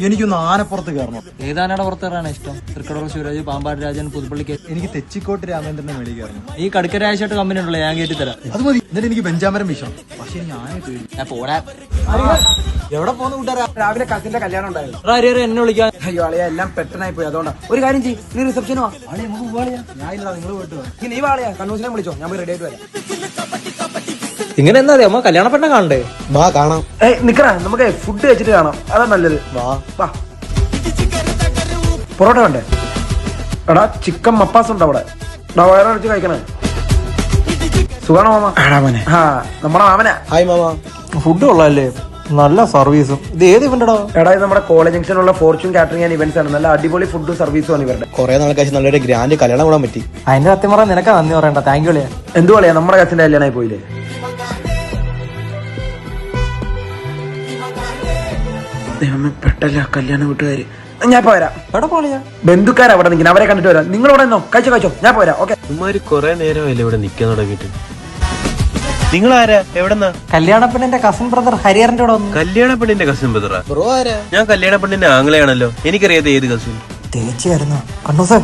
എനിക്കൊന്ന് ആനപ്പുറത്ത് കയറണം. ഏതാനയുടെ പുറത്ത് കയറാനാണ് ഇഷ്ടം? തൃക്കടൂർ ശിവരാജ്, പാമ്പാട് രാജൻ, പുതുപ്പള്ളിക്ക്. എനിക്ക് തെച്ചിക്കോട്ട് രാമേന്ദ്രനെ മേളിൽ കയറണം. ഈ കടുക്കരാഴ്ചയായിട്ട് കമ്പനി ഉണ്ടല്ലോ, ഞാൻ കയറ്റി തരാം. അത് മതി. എന്നിട്ട് എനിക്ക് ബെഞ്ചാമരം വിഷം. പക്ഷെ എനിക്ക് ആനയെ പേടി. ഞാൻ പോരാ. എവിടെ പോകുന്ന കൂട്ടാരാ? രാവിലെ കസിന്റെ കല്യാണം ഉണ്ടായിരുന്നു. എന്നെ വിളിക്കാൻ. അയ്യോ അളിയ എല്ലാം പെട്ടെന്നായി പോയി. അതുകൊണ്ടാ ഒരു കാര്യം ചെയ്യും, നീ റിസപ്ഷന് വാ. ഞാൻ ഇല്ല, നിങ്ങൾ പോയിട്ട് നീ വാളിയാ കണ്ണൂസിനെ വിളിച്ചോ, ഞാൻ പോയി റെഡി ആയിട്ട് വരാം. ഇങ്ങനെ എന്താ അമ്മ കല്യാണ പെണ്ണ കാണണ്ടേ? വാ കാണാം. നിക്കറാ, നമുക്ക് ഫുഡ് കഴിച്ചിട്ട് കാണാം, അതാ നല്ലത്. വാ. പൊറോട്ട വേണ്ടേ? എടാ ചിക്കൻ മപ്പാസ് ഉണ്ട് അവിടെ, വയറടിച്ച് കഴിക്കണേ. സുഖാണോ മാമ? ആ നമ്മുടെ മാമനാ. Hi mama. ഫുഡ് കൊള്ളാല്ലേ, നല്ല സർവീസും. ഇത് ഏത് ഇവന്റെടോ? എടാ ഇത് നമ്മുടെ കോളേജ് ജംഗ്ഷനുള്ള ഫോർച്യൂൺ കാറ്ററിംഗ് ആൻഡ് ഇവന്റ്സ് ആണ്. നല്ല അടിപൊളി ഫുഡും സർവീസും ആണ് ഇവരുടെ. കുറെ നാൾക്കാശ് നല്ലൊരു ഗ്രാൻഡ് കല്യാണം കൂടാൻ പറ്റി. അതിന്റെ സത്യം പറയാൻ നിനക്കാ നന്ദി പറയണ്ട. താങ്ക് യു അളിയാ. എന്തു കളിയാ, നമ്മുടെ കസിന്റെ കല്യാണമായി പോയില്ലേ? പെട്ടല്ല കല്യാണം വീട്ടുകാര്. ഞാൻ പോരാ. എവിടെ പോളിയാ? ബന്ധുക്കാർ അവിടെ നിൽക്കുന്നത്, അവരെ കണ്ടിട്ട് വരാം. നിങ്ങൾ ഇവിടെ നിന്നോ, കഴിച്ചോ, ഞാൻ പോരാ. ഓക്കെ. ഉമ്മാര് കൊറേ നേരമല്ലേ ഇവിടെ നിക്കാൻ തുടങ്ങിയിട്ട്. നിങ്ങൾ ആരാ? എവിടെന്നാ? കല്യാണ പെണ്ണിന്റെ കസിൻ ബ്രദർ ഹരിഹരന്റെ കൂടെ വന്നു. കല്യാണ പെണ്ണിന്റെ കസിൻ ബ്രദറാ? ബ്രോ ആരാ? ഞാൻ കല്യാണ പെണ്ണിന്റെ ആംഗ്ലയാണല്ലോ, എനിക്കറിയാത്ത ഏത് കസിൻ? തേച്ചിയായിരുന്നു കണ്ണു സാർ.